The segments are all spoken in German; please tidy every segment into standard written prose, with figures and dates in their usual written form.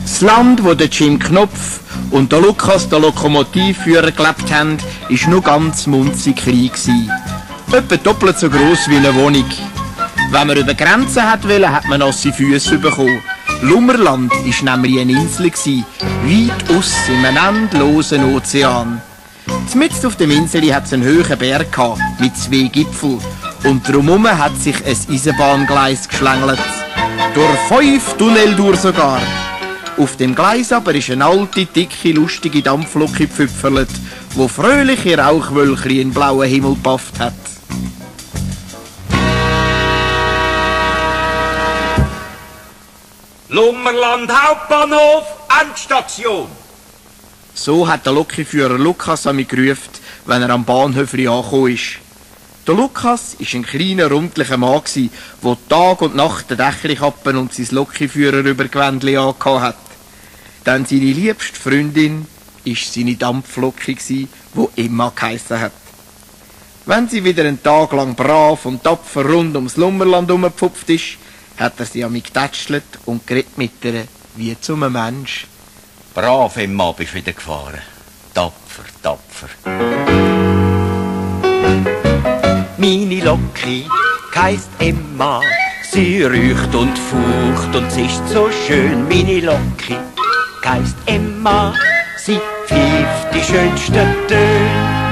Das Land, wo der Jim Knopf und der Lukas, der Lokomotivführer, gelebt haben, war nur ganz munzig klein gewesen. Etwa doppelt so gross wie eine Wohnung. Wenn man über Grenzen wollte, hat man nasse Füße bekommen. Lummerland war nämlich eine Insel, weit aus in einem endlosen Ozean. Mitten auf der Insel hat es einen hohen Berg gehabt, mit 2 Gipfeln. Und drumherum hat sich ein Eisenbahngleis geschlängelt. Durch 5 Tunnel durch sogar. Auf dem Gleis aber ist eine alte, dicke, lustige Dampflok gepfüpferlet, wo fröhliche Rauchwölkchen in den blauen Himmel gepafft hat. Lummerland Hauptbahnhof, Endstation. So hat der Lokführer Lukas an mich gerufen, wenn er am Bahnhöfli angekommen ist. Der Lukas war ein kleiner, rundlicher Mann, der Tag und Nacht den Dächelkappen und sein Lokführerübergewändchen angehabt hat. Dann seine liebste Freundin war seine Dampflocke, die Emma geheissen hat. Wenn sie wieder einen Tag lang brav und tapfer rund ums Lummerland herumgepfupft ist, hat er sie an mich getätschelt und geredet mit ihr wie zu einem Mensch. Brav, Emma, bist wieder gefahren. Tapfer, tapfer. Meine Locke heisst Emma, sie riecht und faucht und sie ist so schön. Meine Locke heisst Emma, sie pfeift die schönsten Töne.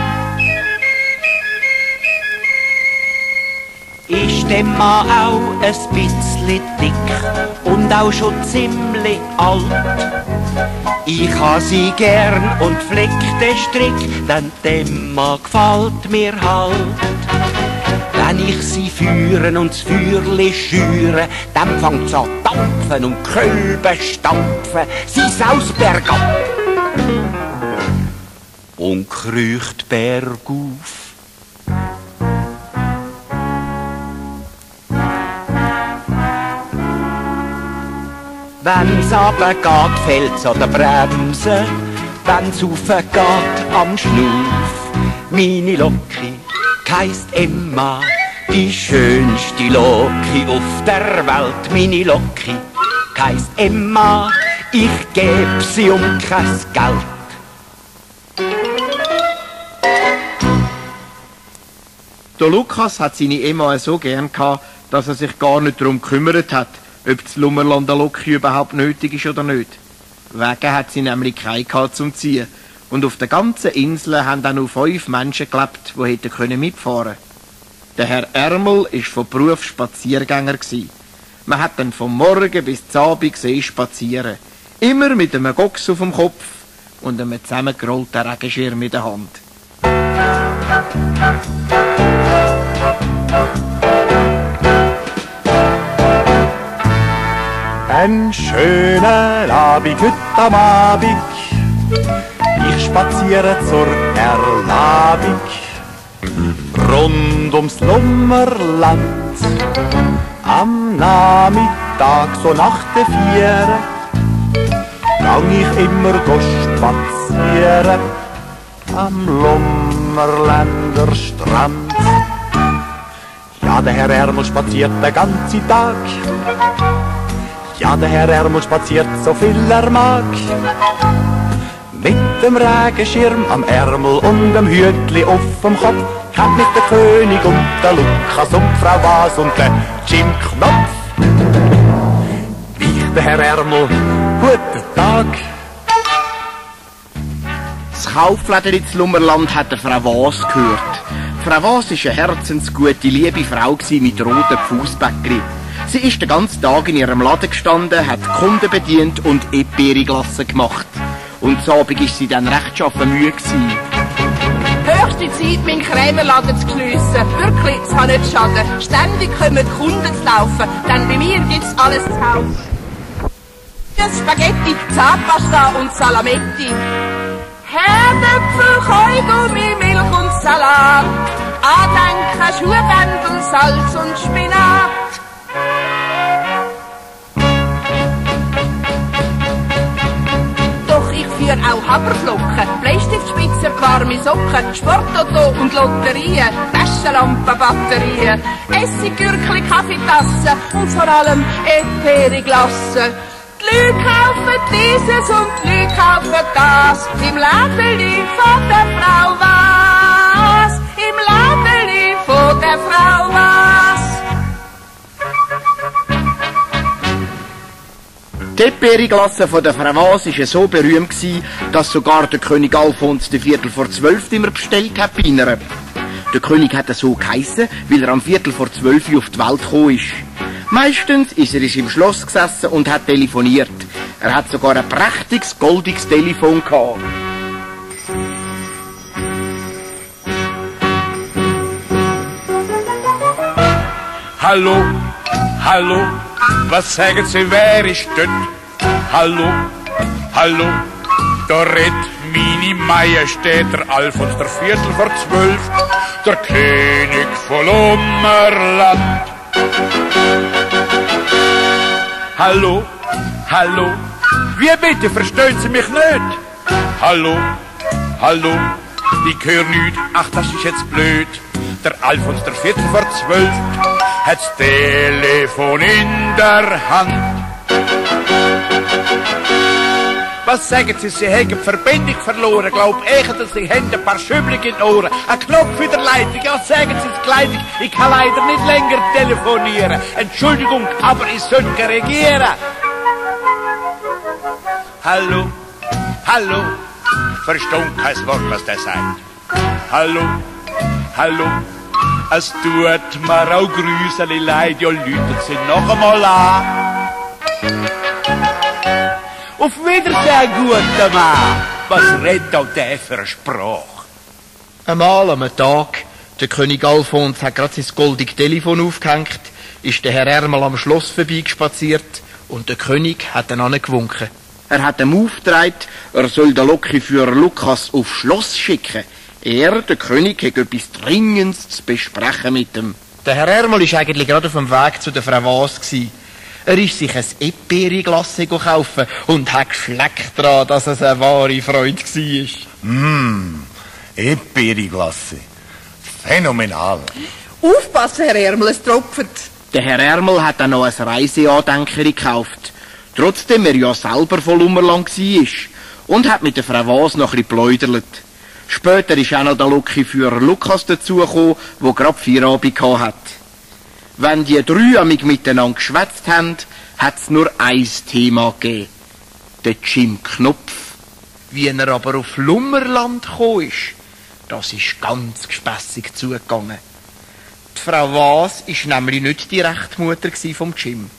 Ist Emma auch ein bisschen dick und auch schon ziemlich alt. Ich ha sie gern und flick den Strick, denn Emma gefällt mir halt. Wenn ich sie führen und das Feuerli schüre, dann fängt's an dampfen und Kölben stampfen. Sie saust bergab und kriecht bergauf. Wenn's runtergeht, fällt's an der Bremse, wenn's raufgeht, am Schnuff. Meine Locke heisst Emma, die schönste Locke auf der Welt. Meine Locke heisst Emma, ich geb sie um kein Geld. Der Lukas hat seine Emma so gern gehabt, dass er sich gar nicht darum gekümmert hat, ob das Lummerlander Locke überhaupt nötig ist oder nicht. Wegen hat sie nämlich keine gehabt zum Ziehen. Und auf der ganzen Insel haben auch nur 5 Menschen gelebt, die hätten mitfahren können. Der Herr Ärmel war von Beruf Spaziergänger. Man hat dann vom Morgen bis zum Abend gesehen spazieren. Immer mit einem Gox auf dem Kopf und einem zusammengerollten Regenschirm in der Hand. Ein schöner Abend heute am Abend, ich spaziere zur Erlabung. Rund ums Lummerland, am Nachmittag so nach der 4 gang ich immer spazieren am Lummerländer Strand. Ja, der Herr Ärmel spaziert den ganzen Tag. Ja, der Herr Ärmel spaziert so viel er mag. Mit dem Regenschirm am Ärmel und dem Hütli auf dem Kopf kennt mich der König und der Lukas und Frau Was und der Jim Knopf. Wie der Herr Ärmel, guten Tag. Das Kaufläden ins Lummerland hat der Frau Was gehört. Frau Was war eine herzensgute, liebe Frau mit roten Fußbäckchen. Sie ist den ganzen Tag in ihrem Laden gestanden, hat Kunden bedient und Epiri-Glasse gemacht. Und zu Abend war sie dann rechtschaffen müde gewesen. Höchst höchste Zeit, meinen Krämerladen zu schliessen. Wirklich, es kann nicht schaden. Ständig kommen die Kunden zu laufen, denn bei mir gibt's alles zu kaufen. Spaghetti, Zahnpasta und Salametti. Herdöpfel, Kaugummi, Milch und Salat. Andenken, Schuhbändel, Salz und Spinat. Doch ich führe auch Haferflocken, Bleistiftspitzen, warme Socken, Sportauto und Lotterien, Taschenlampen, Batterien, Essiggürkli, Kaffeetassen und vor allem Eperi-Glassen. Die Leute kaufen dieses und die Leute kaufen das. Im Lädeli von der Frau was? Im Lädeli von der Frau was? Die Eperi-Glasse von der Frau Was war so berühmt, dass sogar der König Alfons IV vor 12 immer bestellt hat bei ihnen. Der König hat so geheissen, weil er am 11:45 auf die Welt gekommen ist. Meistens ist er in seinem Schloss gesessen und hat telefoniert. Er hat sogar ein prächtiges, goldiges Telefon gehabt. Hallo, hallo, was sagen Sie, wer ist dort? Hallo, hallo, da redet meine Majestät, der Alfons der 11:45, der König von Lummerland. Hallo, hallo, wie bitte, verstehen Sie mich nicht? Hallo, hallo, ich höre nicht, ach, das ist jetzt blöd. Der Alfons der 11:45 hat das Telefon in der Hand. Was sagen Sie, Sie haben die Verbindung verloren? Glaub ich, dass Sie haben ein paar Schübling in den Ohren. Ein Knopf in der Leitung. Ja, sagen Sie es gleich. Ich kann leider nicht länger telefonieren. Entschuldigung, aber ich sollte regieren. Hallo, hallo. Verstehen kein Wort, was der sagt. Hallo, hallo. Es tut mir auch grüßeli leid. Ja, läuten Sie noch einmal an. Auf Wiedersehen, guter Mann. Was redet auch der für eine Sprache? Einmal am Tag, der König Alfons hat gerade sein goldiges Telefon aufgehängt, ist der Herr Ärmel am Schloss vorbeigespazierт und der König hat ihn angewunken. Er hat ihm aufgetragen, er soll den Lokführer Lukas aufs Schloss schicken. Er, der König, hat etwas Dringendes zu besprechen mit ihm. Der Herr Ärmel ist eigentlich gerade auf dem Weg zu der Frau Was gsi. Er ist sich ein Eperi-Glasse kaufen und hat geschleckt daran, dass es eine wahre Freude war. Eperi-Glasse. Phänomenal. Aufpassen, Herr Ärmel, es tropft. Der Herr Ärmel hat dann noch ein Reiseandenkerchen gekauft. Trotzdem er ja selber von Lummerland war. Und hat mit der Frau Was noch ein bisschen geplaudert. Später ist auch noch der Lokführer Lukas dazugekommen, der gerade Feierabend hat. Wenn die drei amig miteinander geschwätzt haben, hat es nur ein Thema gegeben. Der Jim Knopf. Wie er aber auf Lummerland gekommen ist, das ist ganz gespässig zugegangen. Die Frau Was ist nämlich nicht die Rechtmutter vom Jim.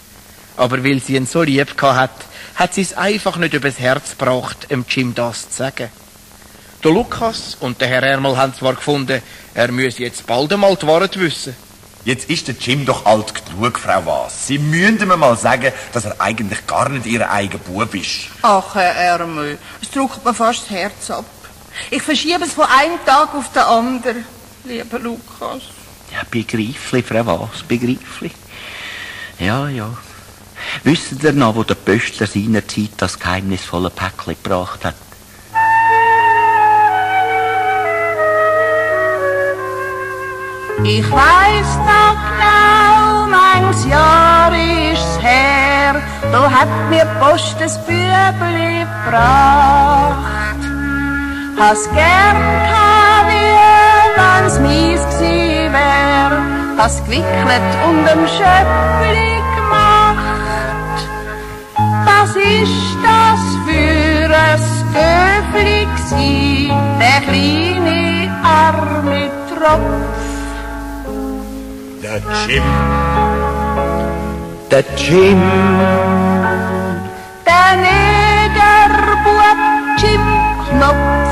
Aber weil sie ihn so lieb hat, hat sie es einfach nicht übers Herz gebracht, dem Jim das zu sagen. Der Lukas und der Herr Ärmel haben zwar gefunden, er müsse jetzt bald einmal die Wahrheit wissen. Jetzt ist der Jim doch alt genug, Frau Was. Sie müssen mir mal sagen, dass er eigentlich gar nicht Ihr eigener Bub ist. Ach, Herr Ärmel, es drückt mir fast das Herz ab. Ich verschiebe es von einem Tag auf den anderen, lieber Lukas. Ja, begreiflich, Frau Was, begreiflich. Ja, ja. Wisst ihr noch, wo der Pöstler seinerzeit das geheimnisvolle Päckchen gebracht hat? Ich weiss noch genau, manches Jahr ist's her, da hat mir die Post ein Bübli gebracht. Has gern gehabt, wie wenn's mies gsi wär, has gewickelt und dem Schöppli gemacht. Was ist das für ein Göfli gsi, der kleine arme Tropf? Der Jim. Der Jim. Der Negerbub Jim Knopf.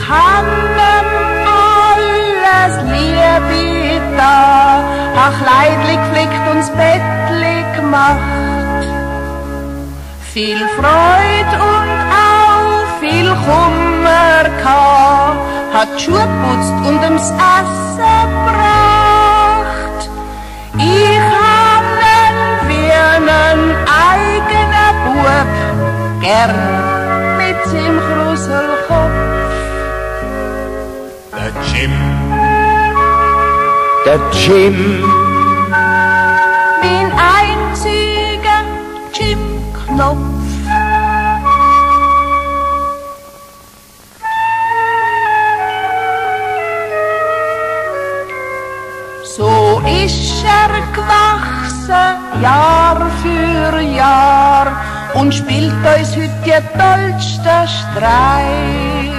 hab ihm alles Liebe da, a Kleidli geflickt und das Bettli gemacht. Viel Freude und auch viel Kummer gehabt, hat die Schuhe geputzt und ums Essen gebracht. Ich hab ihn wie einen eigenen Bub, gern mit seinem Kruselkopf. Der Jim, Mein einziger Jim-Knopf. So ist er gewachsen, Jahr für Jahr, und spielt uns heute die tollsten Streich.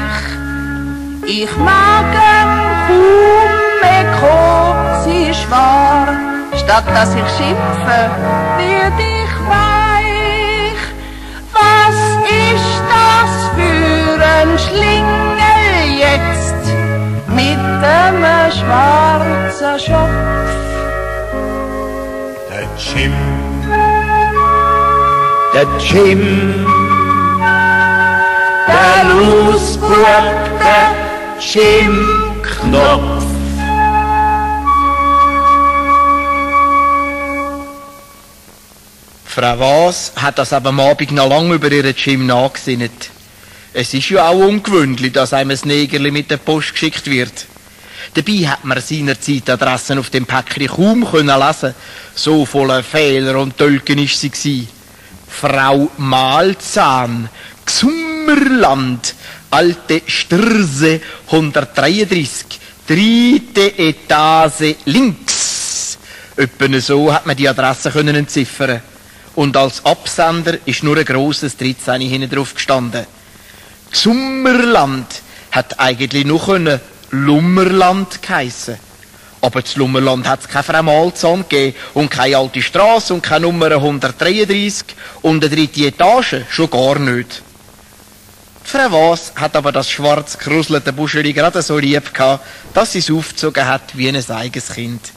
Ich mag ihn kaum mehr kommen, sie ist wahr, statt dass ich schimpfe, wird ich weich. Was ist das für ein Schlingel jetzt mit dem schwarzen Schopf? der Jim, der Jim, Der Losbub, der Jim-Knopf. Frau Was hat das am Abend noch lange über ihren Jim nachgesinnt. Es ist ja auch ungewöhnlich, dass einem ein Negerli mit der Post geschickt wird. Dabei hat man seinerzeit Adressen auf dem Päckchen kaum lesen. So voller Fehler und Tölken ist sie gsi. Frau Mahlzahn, Gsummerland, Alte Strse, 133, 3. Etage links. Etwa so hat man die Adresse entziffern. Und als Absender ist nur ein grosses 13 hinten drauf gestanden. Gsummerland hat eigentlich noch Lummerland geheissen. Aber zu Lummerland hat es keine Frau Mahlzahn gegeben und keine alte Strasse und keine Nummer 133 und eine 3. Etage schon gar nicht. Die Frau Was hat aber das schwarz gekruselte Buscheli gerade so lieb gehabt, dass sie es aufgezogen hat wie ein eigenes Kind.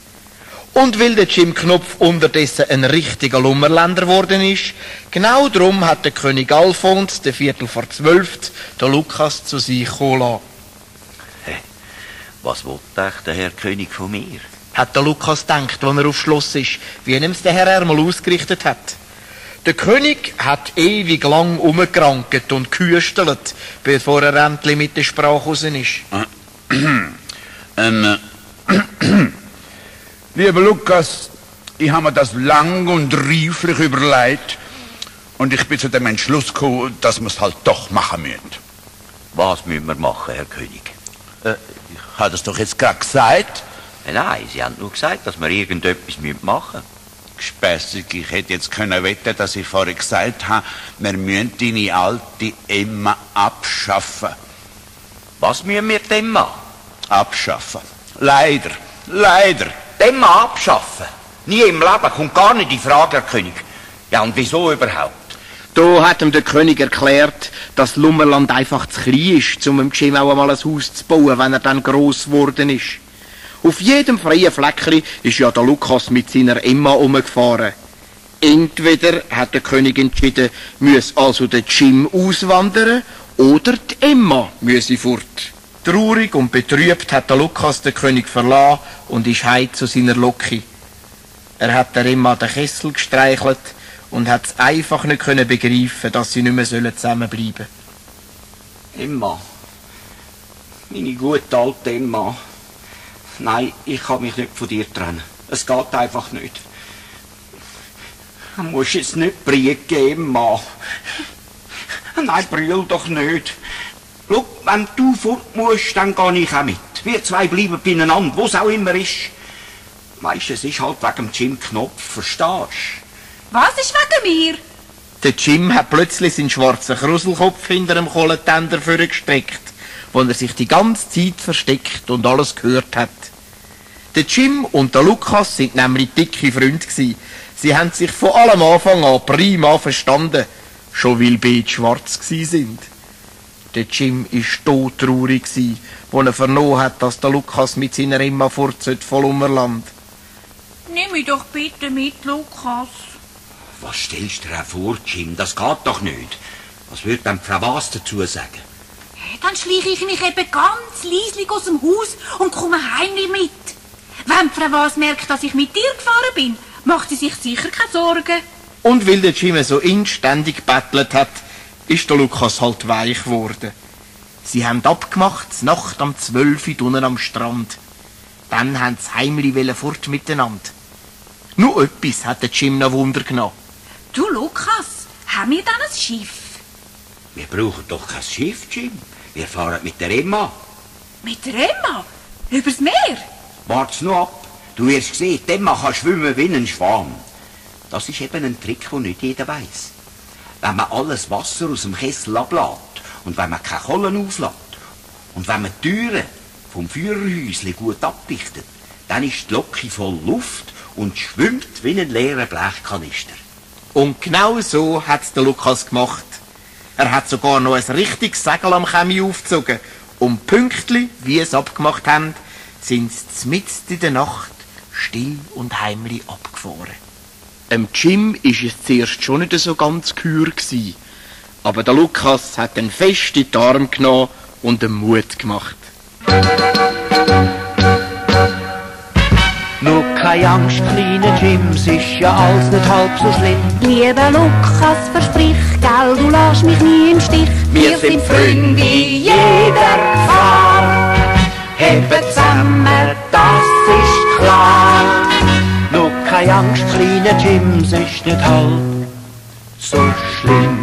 Und weil der Jim Knopf unterdessen ein richtiger Lummerländer geworden ist, genau darum hat der König Alfons, der 11:45, den Lukas zu sich kommen lassen. Was will echt der Herr König von mir? Hat der Lukas gedacht, als er aufs Schloss ist, wie ihm's der Herr einmal ausgerichtet hat. Der König hat ewig lang umgerankt und gehüstelt, bevor er endlich mit der Sprache raus ist. Lieber Lukas, ich habe mir das lang und reiflich überlegt und ich bin zu dem Entschluss gekommen, dass wir es halt doch machen müssen. Was müssen wir machen, Herr König? Ich habe das doch jetzt gerade gesagt. Nein, Sie haben nur gesagt, dass wir irgendetwas machen müssen. Gespässig, ich hätte jetzt können wetten, dass ich vorher gesagt habe, wir müssen deine alte Emma abschaffen. Was müssen wir denn machen? Abschaffen. Leider, leider. Dem mal abschaffen? Nie im Leben, kommt gar nicht in Frage, Herr König. Ja, und wieso überhaupt? Da hat ihm der König erklärt, dass Lummerland einfach zu klein ist, um dem Jim auch einmal ein Haus zu bauen, wenn er dann gross geworden ist. Auf jedem freien Fleckchen ist ja der Lukas mit seiner Emma umgefahren. Entweder hat der König entschieden, müsse also der Jim auswandern, oder die Emma müsse fort. Traurig und betrübt hat der Lukas den König verlassen und ist heim zu seiner Loki. Er hat der Emma den Kessel gestreichelt und hat es einfach nicht können begreifen, dass sie nicht mehr zusammenbleiben sollen. Emma. Meine gute alte Emma. Nein, ich kann mich nicht von dir trennen. Es geht einfach nicht. Du musst jetzt nicht briegen, Emma. Nein, brüll doch nicht. Schau, wenn du fort musst, dann gehe ich auch mit. Wir zwei bleiben beieinander, wo es auch immer ist. Weisst, es ist halt wegen dem Jim Knopf, verstehst du? Was ist wegen mir? Der Jim hat plötzlich seinen schwarzen Kruselkopf hinter dem Kohlentender vorgestreckt, wo er sich die ganze Zeit versteckt und alles gehört hat. Der Jim und der Lukas sind nämlich dicke Freunde gewesen. Sie haben sich von allem Anfang an prima verstanden, schon weil beide schwarz gsi sind. Der Jim war todtraurig, als er vernommen hat, dass der Lukas mit seiner Emma fort sollte von Lummerland. Nimm mich doch bitte mit, Lukas. Was stellst du dir vor, Jim? Das geht doch nicht. Was würde denn Frau Was dazu sagen? Dann schleiche ich mich eben ganz leislich aus dem Haus und komme heimlich mit. Wenn Frau Was merkt, dass ich mit dir gefahren bin, macht sie sich sicher keine Sorgen. Und weil der Jim so inständig gebettelt hat, ist der Lukas halt weich geworden. Sie haben abgemacht, Nacht am 12 Uhr unten am Strand. Dann haben sie heimlich fort miteinander. Nur etwas hat der Jim noch Wunder genommen. Du, Lukas, haben wir dann ein Schiff? Wir brauchen doch kein Schiff, Jim. Wir fahren mit der Emma. Mit der Emma? Übers Meer? Wart's nur ab. Du wirst sehen, die Emma kann schwimmen wie ein Schwan. Das ist eben ein Trick, den nicht jeder weiss. Wenn man alles Wasser aus dem Kessel ablässt und wenn man keine Kohlen auflässt und wenn man die Türen vom Führerhäuschen gut abdichtet, dann ist die Locke voll Luft und schwimmt wie ein leerer Blechkanister. Und genau so hat's der Lukas gemacht. Er hat sogar noch ein richtiges Segel am Chemie aufgezogen. Und pünktlich, wie es abgemacht haben, sind sie mitten in der Nacht still und heimlich abgefahren. Jim ist es zuerst schon nicht so ganz gehör gsi, aber der Lukas hat ihn fest in die Arme genommen und ihm Mut gemacht. Nur keine Angst, kleiner Jim, es ist ja alles nicht halb so schlimm. Lieber Lukas, versprich, gell, du lässt mich nie im Stich. Wir sind Freunde in jeder Gefahr, heben zusammen, das ist klar. Nur keine Angst, kleiner Jim, es ist nicht halb so schlimm.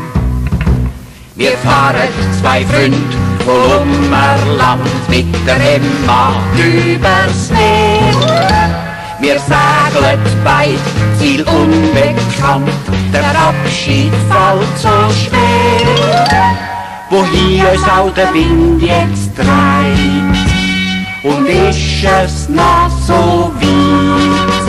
Wir fahren zwei Freunde von Lummerland mit der Emma übers Meer. Wir segeln beid, Ziel unbekannt, der Abschied fällt so schwer. Wohin uns auch der Wind jetzt treibt, und ist es noch so weit.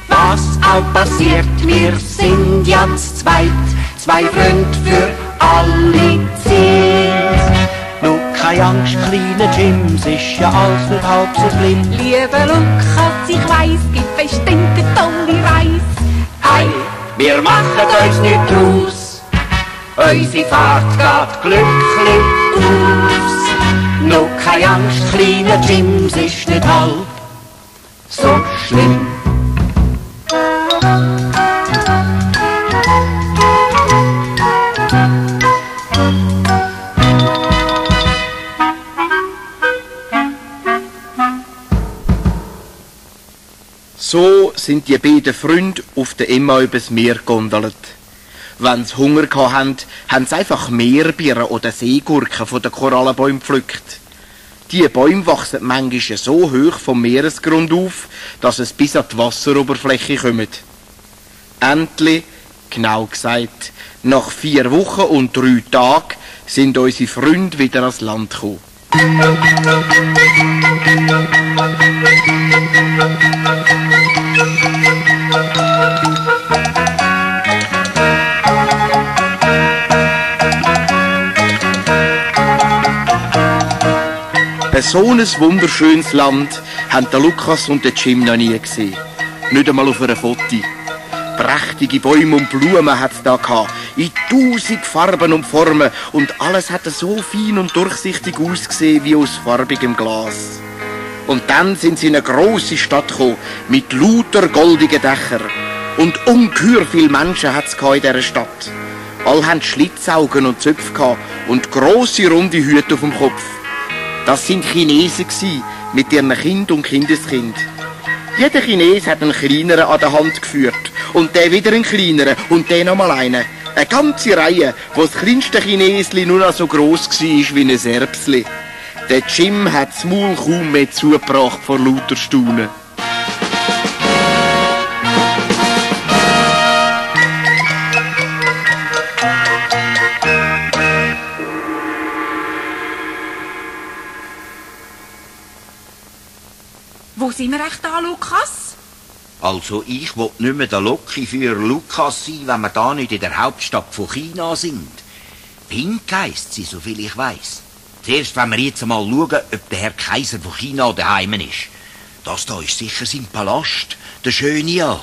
Was auch passiert, wir sind ja zu zweit, zwei Freunde für alle Zeit. Nur keine Angst, kleiner Jim, es ist ja alles nicht halb so schlimm. Lieber Lukas, ich weiss, gibt bestimmt eine tolle Reise. Hey, wir machen uns nicht draus, unsere Fahrt geht glücklich aus. Nur keine Angst, kleiner Jim, es ist nicht halb so schlimm. So sind die beiden Freunde auf der Emma übers Meer gondelt. Wenn sie Hunger hatten, haben sie einfach Meerbieren oder Seegurken von den Korallenbäumen gepflückt. Die Bäume wachsen manchmal so hoch vom Meeresgrund auf, dass es bis an die Wasseroberfläche kommt. Endlich, genau gesagt, nach 4 Wochen und 3 Tagen sind unsere Freunde wieder ans Land gekommen. So ein wunderschönes Land haben der Lukas und der Jim noch nie gesehen. Nicht einmal auf einem Foto. Prächtige Bäume und Blumen hat es da gehabt, in 1000 Farben und Formen, und alles hat so fein und durchsichtig ausgesehen wie aus farbigem Glas. Und dann sind sie in eine grosse Stadt gekommen, mit lauter goldigen Dächern. Und ungeheuer viele Menschen hat es in dieser Stadt. Alle hatten Schlitzaugen und Zöpfe gehabt und grosse runde Hüte auf dem Kopf. Das sind Chinesen mit ihren Kind und Kindeskind. Jeder Chines hat einen kleineren an der Hand geführt. Und der wieder einen kleineren und der nochmal einen. Eine ganze Reihe, wo das kleinste Chinesli nur noch so gross war wie ein Erbsli. Der Jim hat das Maul kaum mehr zugebracht vor lauter Staunen. Wo sind wir echt da, Lukas? Also, ich will nicht mehr der Locki für Lukas sein, wenn wir da nicht in der Hauptstadt von China sind. Pink heisst sie, soviel ich weiss. Zuerst wollen wir jetzt einmal schauen, ob der Herr Kaiser von China daheim ist. Das da ist sicher sein Palast, der schöne ja.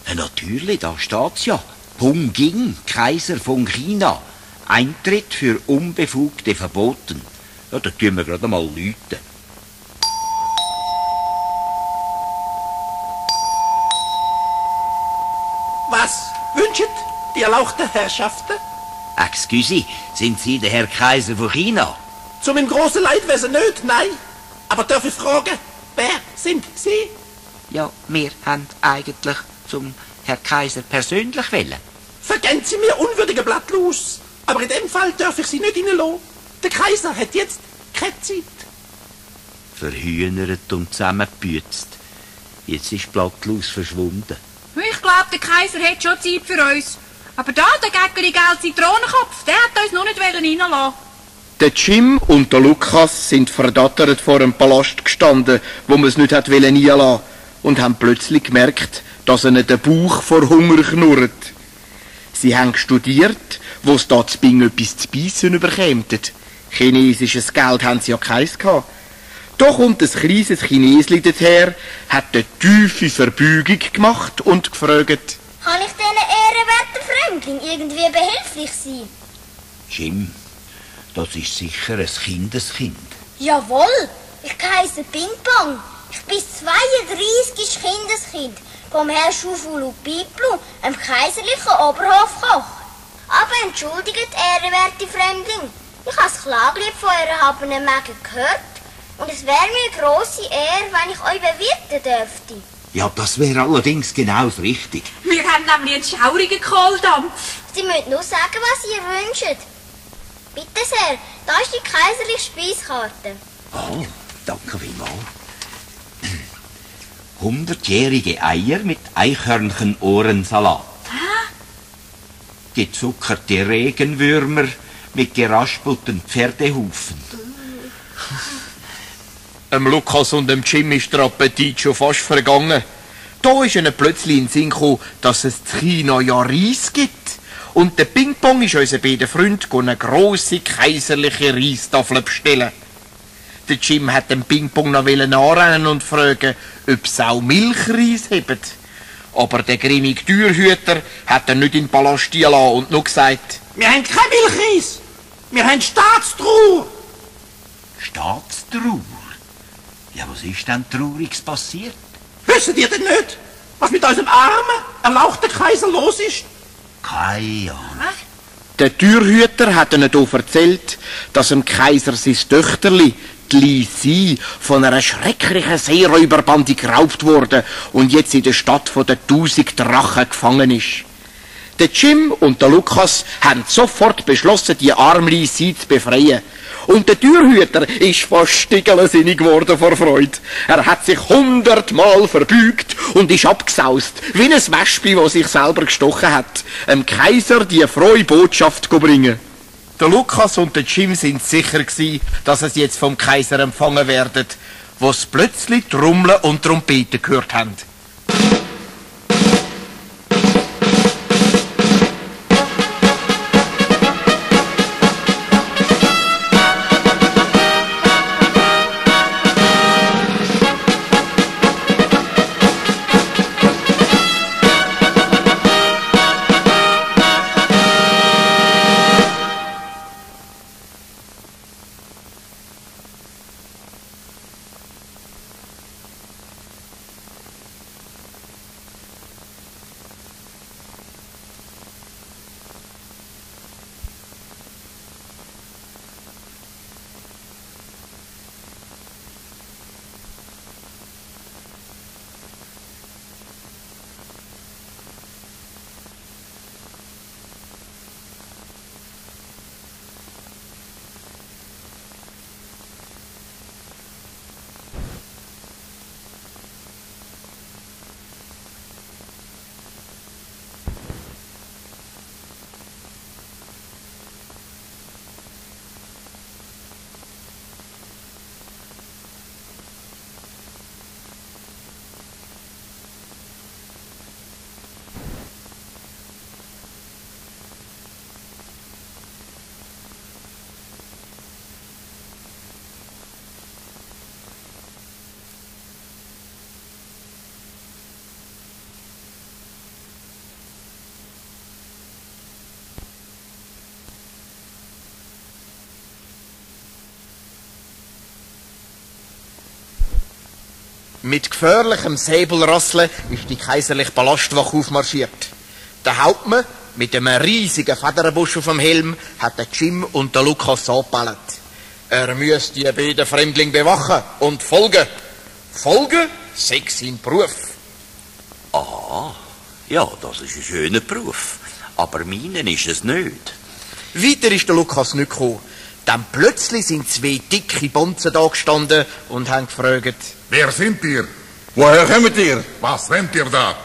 Ja, natürlich, da steht's ja. Pung Ging, Kaiser von China. Eintritt für Unbefugte verboten. Ja, da tun wir gerade mal läuten. Was wünschen die erlauchten Herrschaften? Excuse, sind Sie der Herr Kaiser von China? Zu meinem grossen Leidwesen nicht, nein. Aber darf ich fragen, wer sind Sie? Ja, wir haben eigentlich zum Herr Kaiser persönlich wollen. Vergessen Sie mir unwürdige Blattlos. Aber in dem Fall darf ich Sie nicht reinlassen. Der Kaiser hat jetzt keine Zeit. Verhühnert und zusammengepützt. Jetzt ist Blattlos verschwunden. Ich glaube, der Kaiser hat schon Zeit für uns. Aber da, der Gäckeli gelbe Zitronenkopf, der hat uns noch nicht reinlassen. Der Jim und der Lukas sind verdattert vor einem Palast gestanden, wo man es nicht hat einlassen und haben plötzlich gemerkt, dass ihnen der Bauch vor Hunger knurrt. Sie haben studiert, wo es da zu Bing etwas zu beißen überkämten. Chinesisches Geld haben sie ja keins gehabt. Da kommt ein kleines Chinesli daher, hat eine tiefe Verbeugung gemacht und gefragt: Kann ich diesen ehrenwerten Fremdling irgendwie behilflich sein? Jim, das ist sicher ein Kindeskind. Jawohl, ich heisse Ping-Pong. Ich bin 32 Kindeskind vom Herrn Schufulu Piplu, einem kaiserlichen Oberhofkoch. Aber entschuldigt, ehrenwerte Fremdling, ich habe das Klaglied von eurer erhabenen Mäge gehört und es wäre mir eine grosse Ehre, wenn ich euch bewirten dürfte. Ja, das wäre allerdings genau das Richtige. Wir haben nämlich einen schaurigen Kohldampf. Sie müssen nur sagen, was ihr wünscht. Bitte sehr, da ist die kaiserliche Speiskarte. Oh, danke vielmals. 100-jährige Eier mit Eichhörnchen-Ohrensalat. Gezuckerte Regenwürmer mit geraspelten Pferdehufen. Dem Lukas und dem Jim ist der Appetit schon fast vergangen. Da ist ihnen plötzlich in den Sinn gekommen, dass es in China ja Reis gibt. Und der Ping-Pong ist unser beiden Freund eine grosse kaiserliche Reistafel bestellen. Der Jim hat dem Ping-Pong noch anrennen und fragen, ob sie auch Milchreis haben. Aber der grimmige Türhüter hat er nicht in den Palast gelassen und nur gesagt: Wir haben kein Milchreis. Wir haben Staatstrauer. Staatstrauer? Ja, was ist denn Trauriges passiert? Wissen ihr denn nicht, was mit unserem armen, erlauchten Kaiser los ist? Keine Ahnung. Der Türhüter hat ihnen hier erzählt, dass dem Kaiser sein Töchterli, die Li Si, von einer schrecklichen Seeräuberbande geraubt wurde und jetzt in der Stadt von den 1000 Drachen gefangen ist. Der Jim und der Lukas haben sofort beschlossen, die arme Li Si zu befreien. Und der Türhüter ist fast stiggelsinnig geworden vor Freude. Er hat sich 100-mal verbeugt und ist abgesaust, wie ein Wespe, das sich selber gestochen hat, dem Kaiser die frohe Botschaft bringen. Der Lukas und der Jim sind sicher gewesen, dass es jetzt vom Kaiser empfangen werden, wo sie plötzlich Trommeln und Trompeten gehört haben. Mit gefährlichem Säbelrasseln ist die kaiserliche Palastwache aufmarschiert. Der Hauptmann mit einem riesigen Federbusch auf dem Helm hat den Jim und den Lukas angepellt. Er müsse die beiden Fremdlinge bewachen und folgen. Folgen sei sein Beruf. Ah, ja, das ist ein schöner Beruf. Aber meinen ist es nicht. Weiter ist der Lukas nicht gekommen. Dann plötzlich sind zwei dicke Bonzen da gestanden und haben gefragt: Wer sind ihr? Woher kommt ihr? Was rennt ihr da?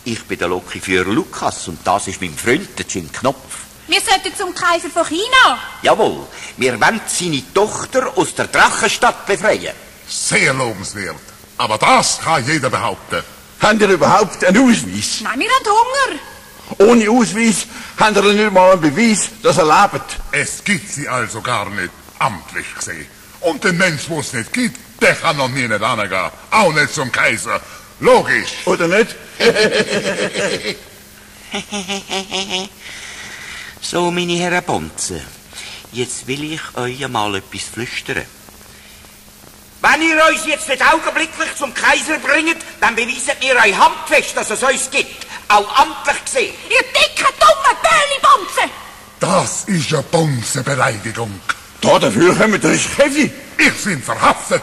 Ich bin der Lokführer Lukas und das ist mein Freund, der Jim Knopf. Wir sollten zum Kaiser von China. Jawohl, wir wollen seine Tochter aus der Drachenstadt befreien. Sehr lobenswert. Aber das kann jeder behaupten. Habt ihr überhaupt einen Ausweis? Nein, wir haben Hunger. Ohne Ausweis habt ihr nicht mal einen Beweis, dass ihr lebt. Es gibt sie also gar nicht, amtlich gesehen. Und den Mensch, wo es nicht gibt, der kann noch nie nicht angehen. Auch nicht zum Kaiser. Logisch. Oder nicht? So, meine Herren Bonzen, jetzt will ich euch mal etwas flüstern. Wenn ihr uns jetzt nicht augenblicklich zum Kaiser bringt, dann beweiset ihr euch handfest, dass es uns gibt. Auch amtlich gesehen. Ihr dicken, dummen Böli-Bonzen! Das ist eine Bonzenbeleidigung. Dafür kommen wir Cheffi. Ich bin verhaftet.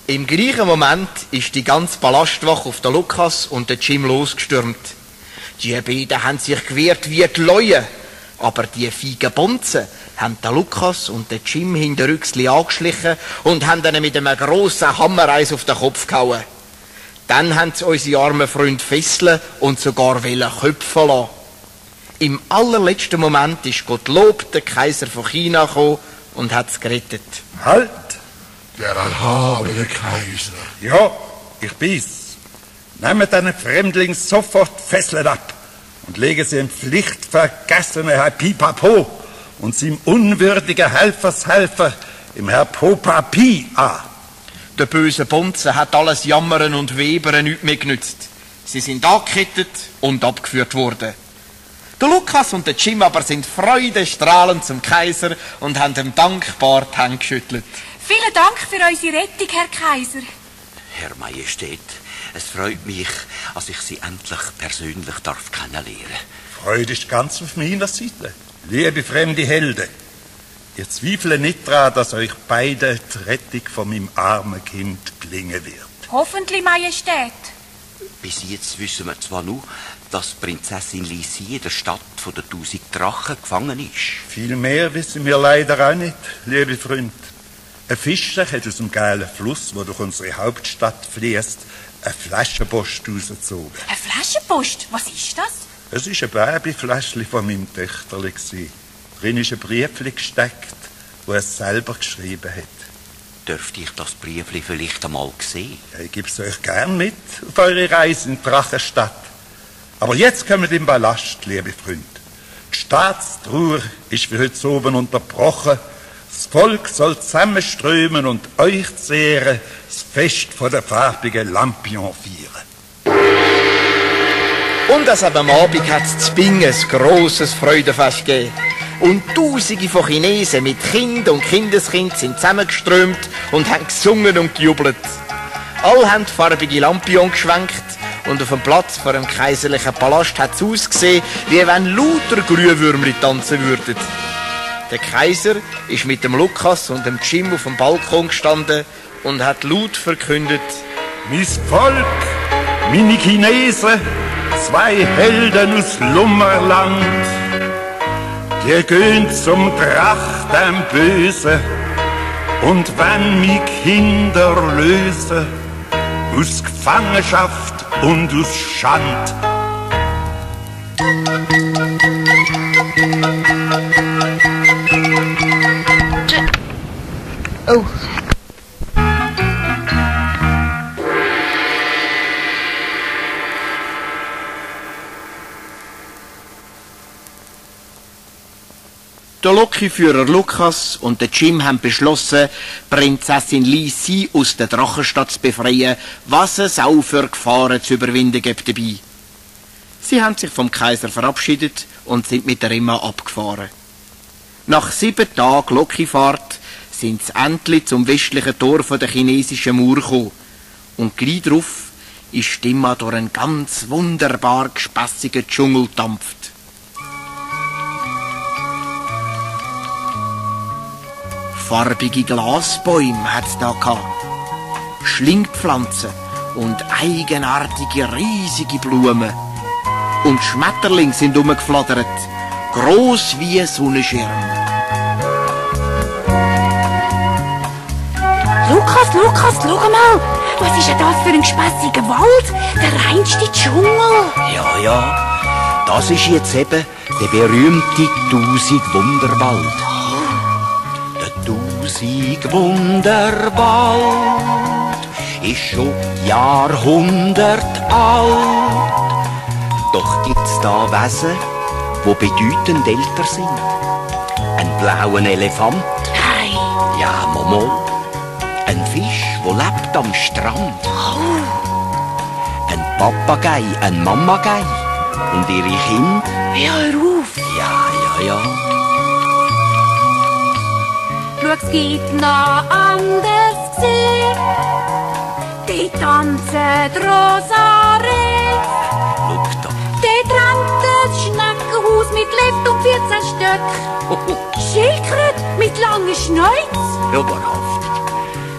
Im gleichen Moment ist die ganze Palastwache auf den Lukas und den Jim losgestürmt. Die beiden haben sich gewehrt wie die Leute. Aber die feigen Bonzen haben den Lukas und den Jim hinterrücks angeschlichen und haben ihnen mit einem grossen Hammer eins auf den Kopf gehauen. Dann haben sie unsere armen Freunde fesseln und sogar köpfen lassen. Im allerletzten Moment ist Gottlob, der Kaiser von China, gekommen und hat es gerettet. Halt! Der erhabene Kaiser. Ja, ich bin's. Nehmt einen Fremdling sofort Fesseln ab und legen sie im pflichtvergessenen Herr Pipapo und seinem unwürdigen Helfershelfer, im Herr Popapi, an. Der böse Bonze hat alles Jammern und Webern nicht mehr genützt. Sie sind angekettet und abgeführt worden. Der Lukas und der Jim aber sind freudestrahlend zum Kaiser und haben ihm dankbar die Hände geschüttelt. Vielen Dank für unsere Rettung, Herr Kaiser. Herr Majestät, es freut mich, dass ich Sie endlich persönlich darf kennenlernen. Freude ist ganz auf meiner Seite. Liebe fremde Helden, ihr zweifelt nicht daran, dass euch beide die Rettung von meinem armen Kind gelingen wird. Hoffentlich, Majestät. Bis jetzt wissen wir zwar nur, dass Prinzessin Lisi in der Stadt von der 1000 Drachen gefangen ist. Viel mehr wissen wir leider auch nicht, liebe Freunde. Ein Fischer hat aus dem geilen Fluss, der durch unsere Hauptstadt fließt, eine Flaschenpost rausgezogen. Eine Flaschenpost? Was ist das? Es war ein Babyfläschchen von meinem Töchterli. Drin ist ein Briefchen gesteckt, das er selber geschrieben hat. Dürfte ich das Briefchen vielleicht einmal sehen? Ja, ich gebe es euch gern mit auf eure Reise in die Drachenstadt. Aber jetzt kommt im Ballast, liebe Freunde. Die Staatstrauer ist für heute oben unterbrochen. Das Volk soll zusammenströmen und euch zu Ehren das Fest von der farbigen Lampion feiern. Und am Abend hat es zu Bing ein grosses Freudenfest gegeben. Und Tausende von Chinesen mit Kind und Kindeskind sind zusammengeströmt und haben gesungen und gejubelt. Alle haben farbige Lampion geschwenkt und auf dem Platz vor dem kaiserlichen Palast hat es ausgesehen, wie wenn lauter Glühwürmli tanzen würden. Der Kaiser ist mit dem Lukas und dem Jim auf dem Balkon gestanden und hat laut verkündet: Mein Volk, meine Chinesen, zwei Helden aus Lummerland, die gehen zum Drach, dem Bösen, und wenn mich Kinder lösen, aus Gefangenschaft und aus Schand. Oh. Der Lokführer Lukas und der Jim haben beschlossen, Prinzessin Lisi aus der Drachenstadt zu befreien, was es auch für Gefahren zu überwinden gibt dabei. Sie haben sich vom Kaiser verabschiedet und sind mit der Emma abgefahren. Nach 7 Tagen Lokifahrt sind sie endlich zum westlichen Tor der chinesischen Mauer gekommen. Und gleich drauf ist die Stimme durch einen ganz wunderbar gespässigen Dschungel dampft. Farbige Glasbäume hat's da gehabt, Schlingpflanzen und eigenartige, riesige Blumen. Und Schmetterlinge sind rumgeflattert, gross wie ein Sonnenschirm. Lukas, schau mal! Was ist denn das für ein gespässiger Wald? Der reinste Dschungel! Ja, das ist jetzt eben der berühmte 1000-Wunderwald. Der 1000-Wunderwald ist schon Jahrhundert alt. Doch gibt's da Wesen, die bedeutend älter sind. Ein blauer Elefant. Nein! Ja, Momo. Ein Fisch, der lebt am Strand. Ein Papagei, ein Mamagei und ihre Kinder. Ja, hör auf! Ja. Schau, es gibt noch anders gesehen. Die tanzen Rosaré. Schau da. Die trankt das Schneckenhaus mit Lift und 14 Stück. Schildkröte mit langen Schnäuz. Ja, wahrhaftig.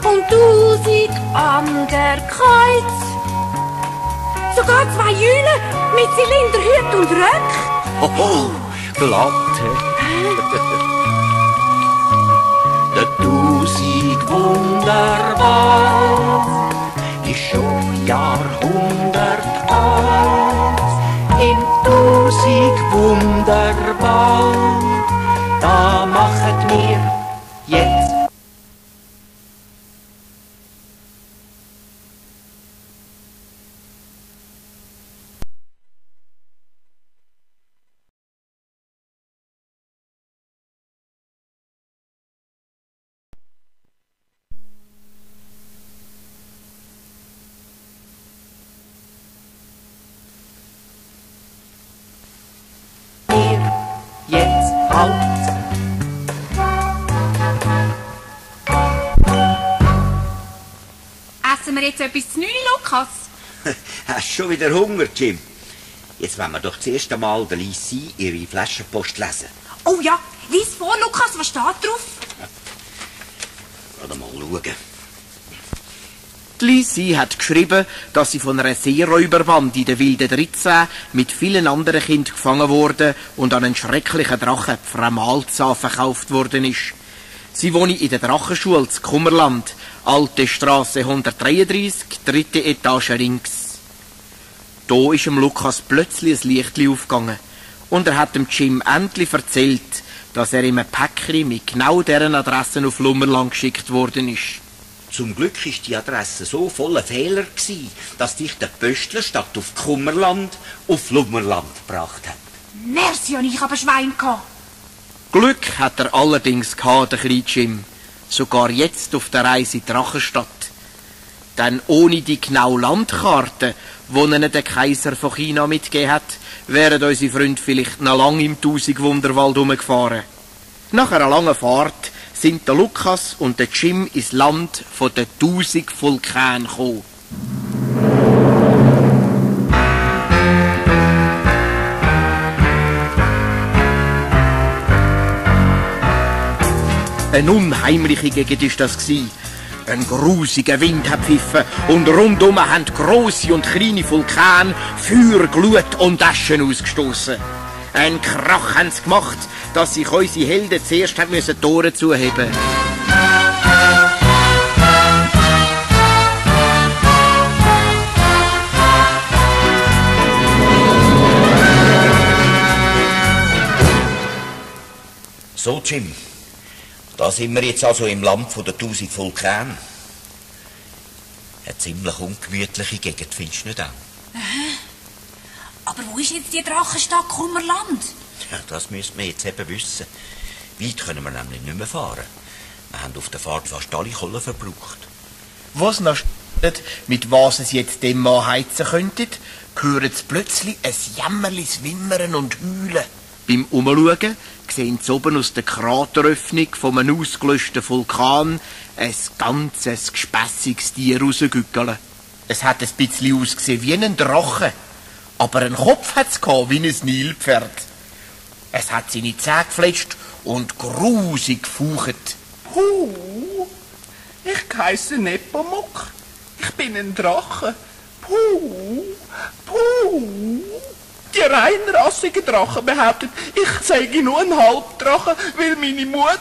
Und 1000 an der Kreuz. Sogar 2 Jühle mit Zylinderhüt und Röck. Hoho, glatt. Der 1000-Wunderwald ist schon Jahrhundert alt. Im 1000-Wunderwald, da machen wir jetzt halt. Essen wir jetzt etwas zu 9, Lukas? Hast du schon wieder Hunger, Jim? Jetzt wollen wir doch zuerst einmal der Lisi ihre Flaschenpost lesen. Oh ja, lies vor, Lukas, was steht drauf? Warte mal schauen. Die Lisi hat geschrieben, dass sie von einer Seeräuberbande in den Wilden 13 mit vielen anderen Kindern gefangen wurde und an einen schrecklichen Drachen, Frau Malza, verkauft worden ist. Sie wohne in der Drachenschule zu Kummerland, Alte Straße 133, 3. Etage links. Da ist dem Lukas plötzlich ein Lichtli aufgegangen und er hat dem Jim endlich erzählt, dass er ihm ein Päckchen mit genau deren Adressen auf Lummerland geschickt worden ist. Zum Glück ist die Adresse so voller Fehler gewesen, dass dich der Pöstler statt auf Kummerland auf Lummerland gebracht hat. Merci, und ich habe ein Schwein gehabt. Glück hat er allerdings gehabt, der kleine Jim. Sogar jetzt auf der Reise in die Drachenstadt. Denn ohne die genaue Landkarte, die ihnen der Kaiser von China mitgegeben hat, wären unsere Freunde vielleicht noch lange im 1000-Wunderwald rumgefahren. Nach einer langen Fahrt sind der Lukas und der Jim ins Land von den 1000 Vulkanen gekommen. Eine unheimliche Gegend war das. Ein grusiger Wind hat gepfiffen und rundum haben grosse und kleine Vulkane Feuer, Glut und Aschen ausgestoßen. Ein Krach haben sie gemacht, dass sich unsere Helden zuerst die Tore zuheben mussten. So, Jim, da sind wir jetzt also im Land von der 1000 Vulkane. Eine ziemlich ungemütliche Gegend, findest du nicht auch? Aber wo ist jetzt die Drachenstadt Kummerland? Ja, das müssen wir jetzt eben wissen. Weit können wir nämlich nicht mehr fahren. Wir haben auf der Fahrt fast alle Kohlen verbraucht. Was noch steht, mit was es jetzt dem Mann heizen könnten, hören sie plötzlich ein jämmerliches Wimmern und Heulen. Beim Umschauen sehen sie oben aus der Krateröffnung von einem ausgelöschten Vulkan ein ganzes gespässiges Tier rausgückeln. Es hat ein bisschen ausgesehen wie ein Drache, aber einen Kopf hat's gehabt wie ein Nilpferd. Es hat seine Zähne gefletscht und grusig gefaucht. Ich heisse Nepomuk. Ich bin ein Drache. Puh. Die reinrassigen Drachen behaupten, ich sei nur ein Halbdrache, weil meine Mutter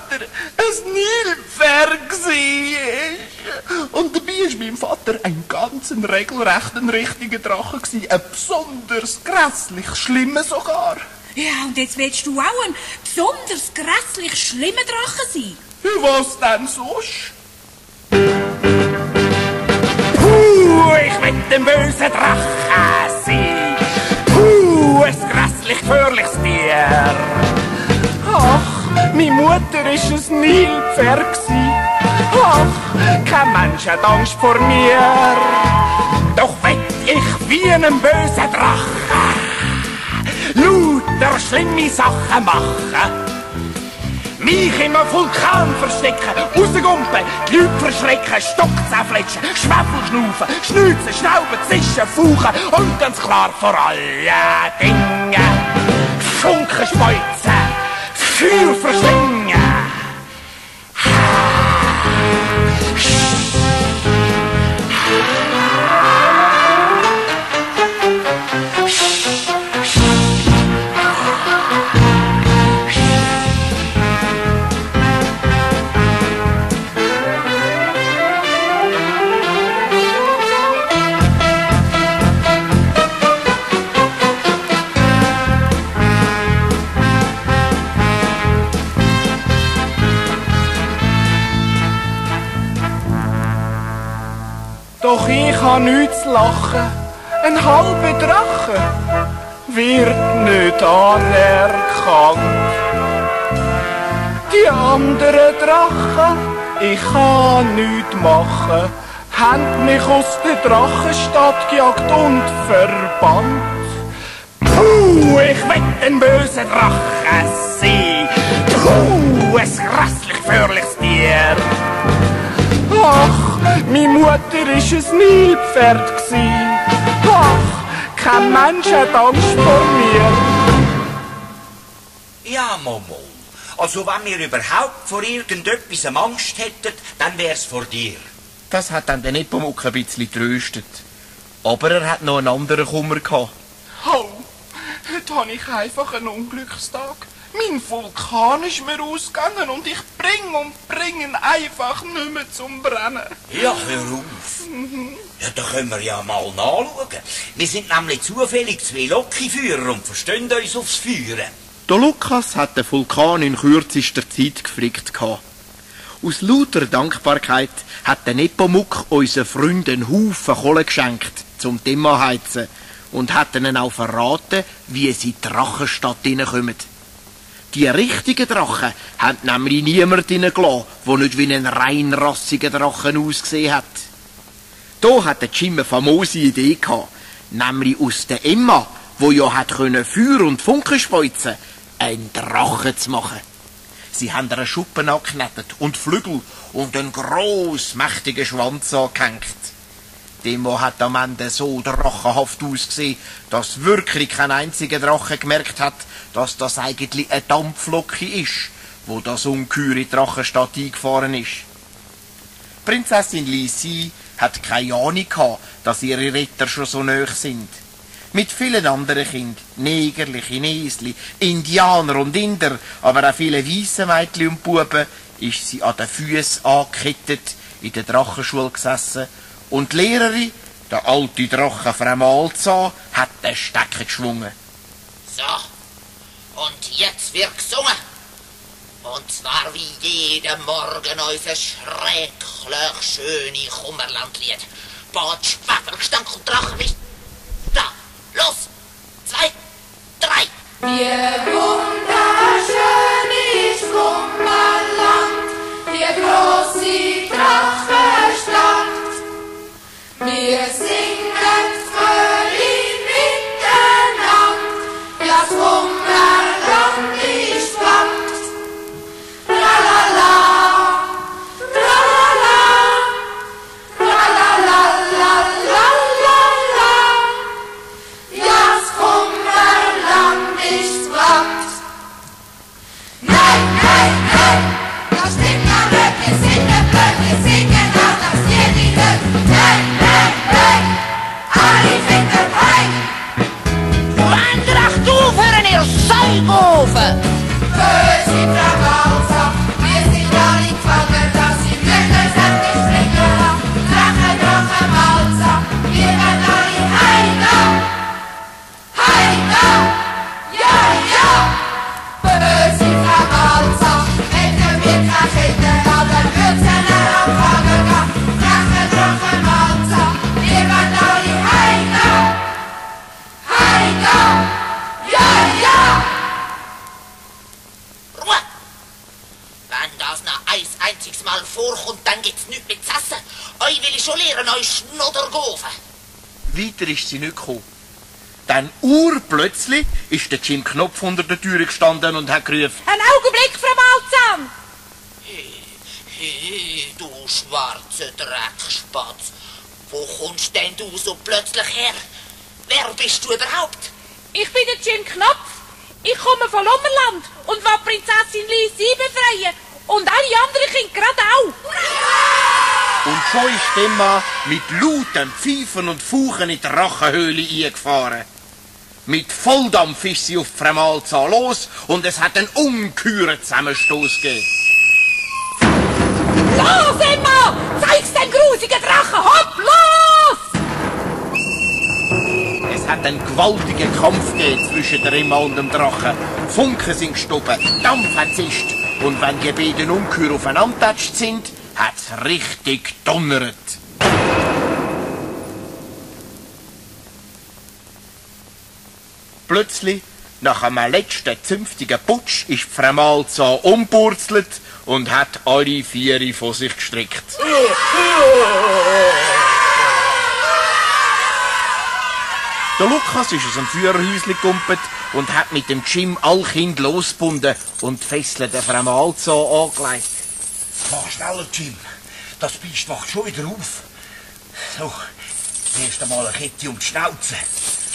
ein Nilpferd war. Und dabei war mein Vater ein ganz regelrechter, richtiger Drache gewesen. Ein besonders grässlich schlimmer sogar. Ja, und jetzt willst du auch ein besonders grässlich schlimmer Drache sein? Was denn sonst? Ich will den bösen Drache sein. Ein grässlich gefährliches Tier. Ach, meine Mutter war ein Nilpferd. Ach, kein Mensch hat Angst vor mir. Doch will ich wie ein böser Drache lauter schlimme Sachen machen. Mich im Vulkan verstecken, rausgumpen, die Leute verschrecken, Stock zerfletschen, Schwefel schnaufen, schnitzen, schnauben, zischen, fauchen und ganz klar vor allen Dingen Funken speuzen, Feuer verschlingen. Doch ich habe nichts zu lachen. Ein halber Drache wird nicht anerkannt. Die anderen Drachen, ich kann nichts machen, haben mich aus der Drachenstadt gejagt und verbannt. Ich will ein böser Drache sein. Ein grässlich gefährliches Tier. Ach, meine Mutter war ein Nilpferd. Ach, kein Mensch hat Angst vor mir. Ja, Momo. Also wenn wir überhaupt vor irgendetwas Angst hätten, dann wär's vor dir. Das hat dann den Nepomuk ein bisschen getröstet. Aber er hat noch einen anderen Kummer gehabt. Oh, heute habe ich einfach einen Unglückstag. Mein Vulkan ist mir ausgegangen und ich bringe ihn einfach nicht mehr zum Brennen. Ja, hör auf. Ja, da können wir ja mal nachschauen. Wir sind nämlich zufällig zwei Lokiführer und verstehen uns aufs Feuern. Der Lukas hat den Vulkan in kürzester Zeit geflickt gehabt. Aus lauter Dankbarkeit hat der Nepomuk unseren Freunden einen Haufen Kohle geschenkt, zum Thema heizen, und hat ihnen auch verraten, wie sie in die Drachenstadt hineinkommen. Die richtigen Drachen haben nämlich niemand hineingelassen, der nicht wie ein reinrassiger Drachen ausgesehen hat. Da hat der Jim eine famose Idee gehabt, nämlich aus der Emma, wo ja hat können Feuer und Funken speuzen, einen Drachen zu machen. Sie haben ihr Schuppen angeknetet und Flügel und einen grossmächtigen Schwanz angehängt. Demo hat am Ende so drachenhaft ausgesehen, dass wirklich kein einziger Drache gemerkt hat, dass das eigentlich eine Dampflocke ist, wo das ungeheure Drachenstadt eingefahren ist. Prinzessin Lisi hat keine Ahnung gehabt, dass ihre Ritter schon so nahe sind. Mit vielen anderen Kindern, Negerli, Chinesli, Indianer und Inder, aber auch viele weisse Mädchen und Buben, ist sie an den Füßen angekettet, in der Drachenschule gesessen, und die Lehrerin, der alte Drache Frau Malzahn, hat den Stecken geschwungen. So, und jetzt wird gesungen. Und zwar wie jeden Morgen unser schrecklich schöne Kummerlandlied. Bad, Schwefelgestank und Drachenwicht. Da, los, 2, 3. Wie wunderschön ist Kummerland, die große Drachenstadt. Wir singen fröhlich miteinander, ja, das Kummerland ist platt. Tralala, tralala, tralalala, sind Ramalsa, wir sind alle gefangen, dass sie Mütter sind gestrichen. Drache, Malsa, wir werden alle heimgehen. Heimgehen, ja, böse Ramalsa, hätten wir keine Kinder, aber würden sie auch fangen gehen. Drache, Malsa, wir werden alle heimgehen. Heimgehen, ja. Ruhe! Wenn das noch ein einziges Mal vorkommt, dann gibt's nichts mit zu essen. Euch will ich schon lehren, euch Schnoddergofen. Weiter ist sie nicht gekommen. Dann urplötzlich ist der Jim Knopf unter der Tür gestanden und hat gerufen: Ein Augenblick, Frau Malzahn! Hey, du schwarze Dreckspatz. Wo kommst denn du so plötzlich her? Wer bist du überhaupt? Ich bin der Jim Knopf. Ich komme von Lommerland und will Prinzessin Lisi befreien. Und alle anderen Kinder gerade auch. Und schon ist der Mann mit lautem Pfeifen und Fauchen in die Drachenhöhle eingefahren. Mit Volldampf ist sie auf die Frau Malzahn los und es hat einen ungeheuren Zusammenstoß gegeben. Los, Emma! Zeig's den grusigen Drachen! Hopp, los! Es hat einen gewaltigen Kampf gegeben zwischen der Emma und dem Drachen. Funken sind gestoben, Dampf hat zischt. Und wenn die beiden ungeheuer aufeinander getatscht sind, hat's richtig donnert. Plötzlich, nach einem letzten zünftigen Putsch, ist Frau Malzahn umpurzelt und hat alle vier von sich gestrickt. Der Lukas ist aus dem Führerhäuschen gekumpelt und hat mit dem Jim alle Kinder losgebunden und die Fesseln der Frau Malzahn angelegt. Mach schneller, Jim. Das Biest wacht schon wieder auf. So, erst einmal eine Kette um die Schnauze,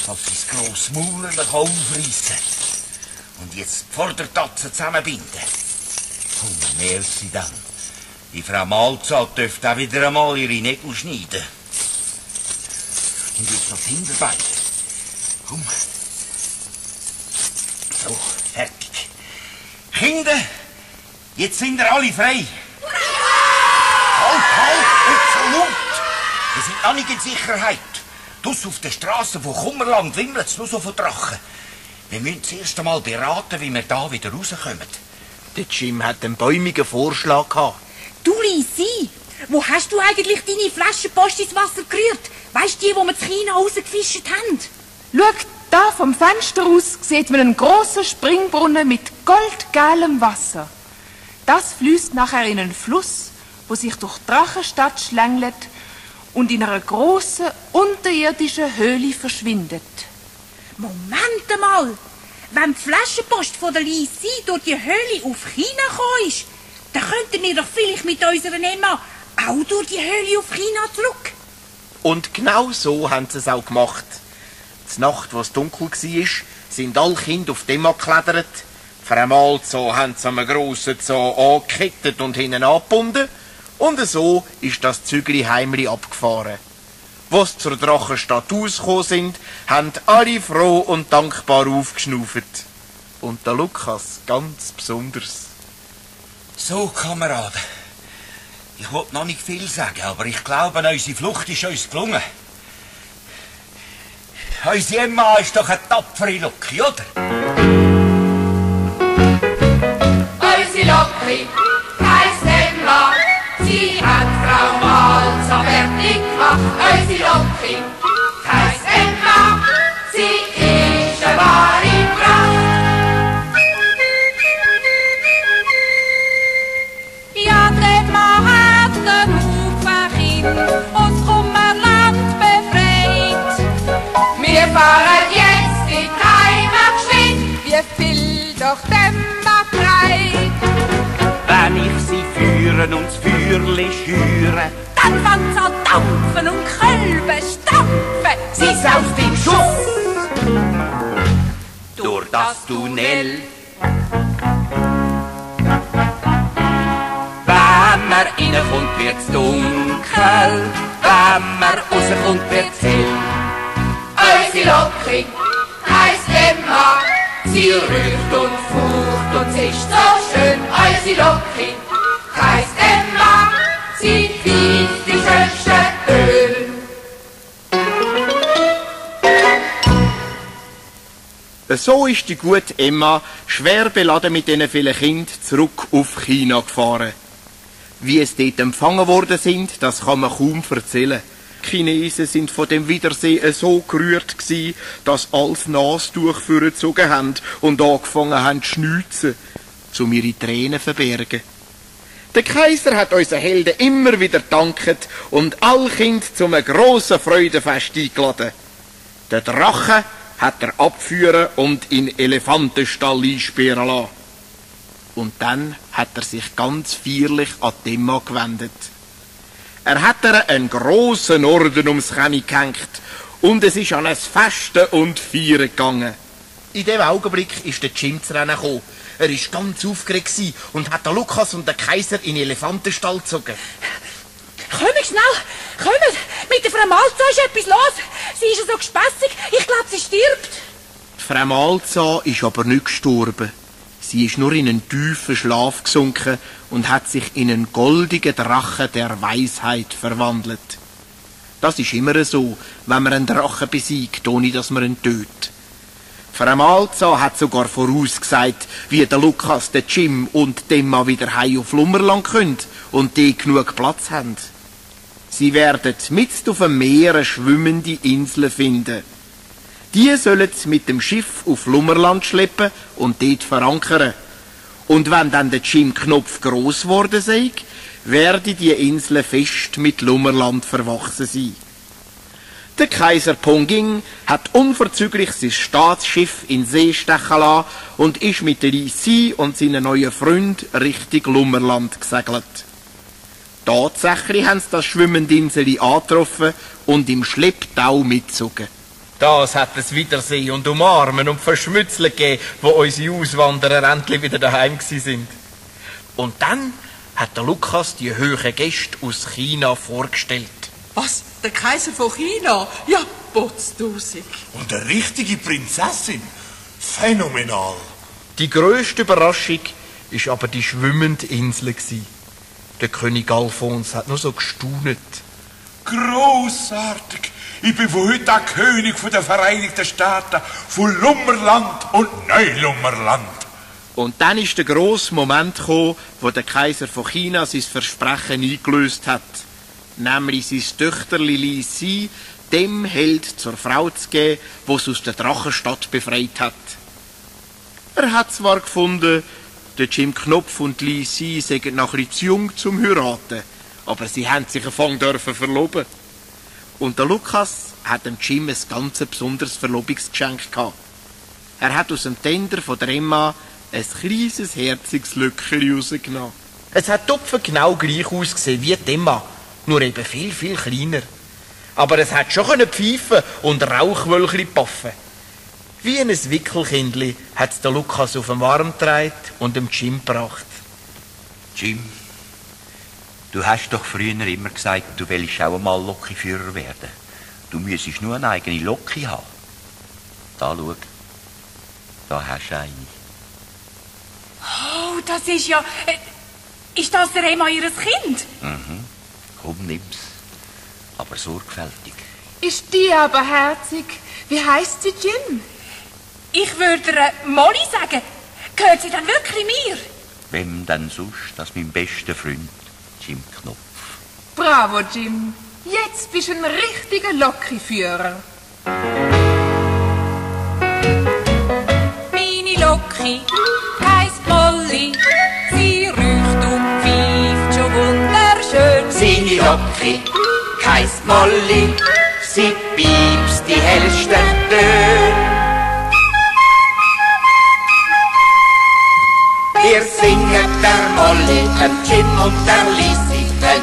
als sein grosses Maul aufreissen kann. Und jetzt die Vordertatzen zusammenbinden. Oh, merci dann. Die Frau Malzahn dürfte auch wieder einmal ihre Nägel schneiden. Und jetzt noch das Hinterbein. Komm. So, fertig. Kinder, jetzt sind ihr alle frei. Halt, nicht so laut. Wir sind noch nicht in Sicherheit. Draussen auf der Straße von Kummerland wimmelt es nur so von Drachen. Wir müssen zuerst einmal beraten, wie wir da wieder rauskommen. Der Jim hat einen bäumigen Vorschlag gehabt. Du, Lisi, wo hast du eigentlich deine Flaschenpost ins Wasser gerührt? Weisst du, die wir zu China rausgefischt haben? Schau, da vom Fenster aus sieht man einen grossen Springbrunnen mit goldgelbem Wasser. Das fließt nachher in einen Fluss, wo sich durch die Drachenstadt schlängelt und in einer grossen, unterirdischen Höhle verschwindet. Moment mal! Wenn die Flaschenpost von der Lisi durch die Höhle auf China gekommen ist, dann könnten wir doch vielleicht mit unserer Emma auch durch die Höhle auf China zurück. Und genau so haben sie es auch gemacht. Die Nacht, wo es dunkel war, sind alle Kinder auf dem geklettert. Frau Malzahn haben sie einem grossen Zahn angekettet und hinten angebunden. Und so ist das Zügli heimlich abgefahren. Als sie zur Drachenstadt rausgekommen sind, haben alle froh und dankbar aufgeschnauft. Und der Lukas ganz besonders. So, Kameraden. Ich wollte noch nicht viel sagen, aber ich glaube, unsere Flucht ist uns gelungen. Unsere Emma ist doch eine tapfere Loki, oder? Unsere Loki heisst Emma, sie hat Frau Malzahn fertig gemacht. Unsere Loki heisst Emma, sie ist eine wahre Pracht. Ja, die Emma hat den Haufen Kind und Kummerland befreit. Wir fahren jetzt in die Heimat geschwind, wie viel doch Emma breit. Wenn ich sie führen und das Feuerli schüre, Dann fängt's an dampfen und Kölben stampfen. sie saust im Schuss durch das Tunnel. Wenn man reinkommt, wird's dunkel, wenn man rauskommt, wird's hell. Unsere Loki heisst Emma, Sie rührt und fucht und sie ist so schön, unsere Loki heisst Emma, sie pfeift die schönste Öl. So ist die gute Emma, schwer beladen mit diesen vielen Kindern, zurück auf China gefahren. Wie es dort empfangen worden sind, das kann man kaum erzählen. Die Chinesen sind von dem Wiedersehen so gerührt gsi, dass alles Nastuch vorgezogen haben und angefangen haben zu schniezen, um ihre Tränen zu verbergen. Der Kaiser hat unseren Helden immer wieder gedankt und alle Kinder zu einem grossen Freudenfest eingeladen. Der Drache hat er abführen und in den Elefantenstall einsperren lassen. Und dann hat er sich ganz feierlich an die Emma gewendet. Er hat ihr einen grossen Orden ums Knie gehängt und es ist an ein Festen und Feiern gegangen. In dem Augenblick ist der Jim zu Rennen gekommen. Er war ganz aufgeregt und hat den Lukas und den Kaiser in den Elefantenstall gezogen. Kommt schnell, kommt! Mit der Frau Malza ist etwas los. Sie ist so gespässig, ich glaube, sie stirbt. Die Frau Malza ist aber nicht gestorben. Sie ist nur in einen tiefen Schlaf gesunken und hat sich in einen goldigen Drachen der Weisheit verwandelt. Das ist immer so, wenn man einen Drachen besiegt, ohne dass man ihn tötet. Frau Malza hat sogar vorausgesagt, wie der Lukas, der Jim und die Emma wieder heim auf Lummerland können und die genug Platz haben. Sie werden mitten auf dem Meer eine schwimmende Insel finden. Die sollen sie mit dem Schiff auf Lummerland schleppen und dort verankern. Und wenn dann der Jim-Knopf gross geworden sei, werde die Insel fest mit Lummerland verwachsen sein. Der Kaiser Ponging hat unverzüglich sein Staatsschiff in den See stechen lassen und ist mit der Li Si und seinen neuen Freund Richtung Lummerland gesegelt. Tatsächlich haben sie das schwimmende Inseli angetroffen und im Schlepptau mitgezogen. Das hat es Wiedersehen und Umarmen und Verschmützeln gegeben, wo unsere Auswanderer endlich wieder daheim sind. Und dann hat der Lukas die hohen Gäste aus China vorgestellt. Was? Der Kaiser von China? Ja, potztausig. Und eine richtige Prinzessin? Phänomenal. Die grösste Überraschung war aber die schwimmende Insel. Der König Alfons hat nur so gestaunet. Grossartig! Ich bin von heute an König der Vereinigten Staaten, von Lummerland und Neulummerland. Und dann ist der grosse Moment gekommen, wo der Kaiser von China sein Versprechen eingelöst hat. Nämlich sein Töchterli Li Si dem Held zur Frau zu geben, der es aus der Drachenstadt befreit hat. Er hat zwar gefunden, der Jim Knopf und Li Si seien noch ein bisschen zu jung zum Heiraten, aber sie haben sich dürfen verloben. Und der Lukas hat dem Jim ein ganz besonderes Verlobungsgeschenk gehabt. Er hat aus dem Tender von der Emma ein kleines, herziges Lückchen rausgenommen. Es hat genau gleich ausgesehen wie die Emma, nur eben viel, viel kleiner. Aber es hat schon pfeifen und Rauchwölkchen paffen. Wie ein Wickelkindli hat es der Lukas auf dem Arm getragen und dem Jim gebracht. Jim, du hast doch früher immer gesagt, du willst auch einmal Lokiführer werden. Du müsstest nur eine eigene Loki haben. Da, schau. Da hast du eine. Oh, das ist ja... ist das der Emma ihres Kind? Mhm. Komm, nimm's. Aber sorgfältig. Ist die aber herzig? Wie heisst sie, Jim? Ich würde Molly sagen. Gehört sie dann wirklich mir? Wem denn sonst als mein bester Freund, Jim Knopf. Bravo, Jim. Jetzt bist du ein richtiger Lokiführer. Meine Loki heisst Molly. Sie riecht und pfeift schon wunderschön. Seine Loki heisst Molly. Sie piepst die hellsten Töne. Wir singen der Molly, der Jim und der Lisi, den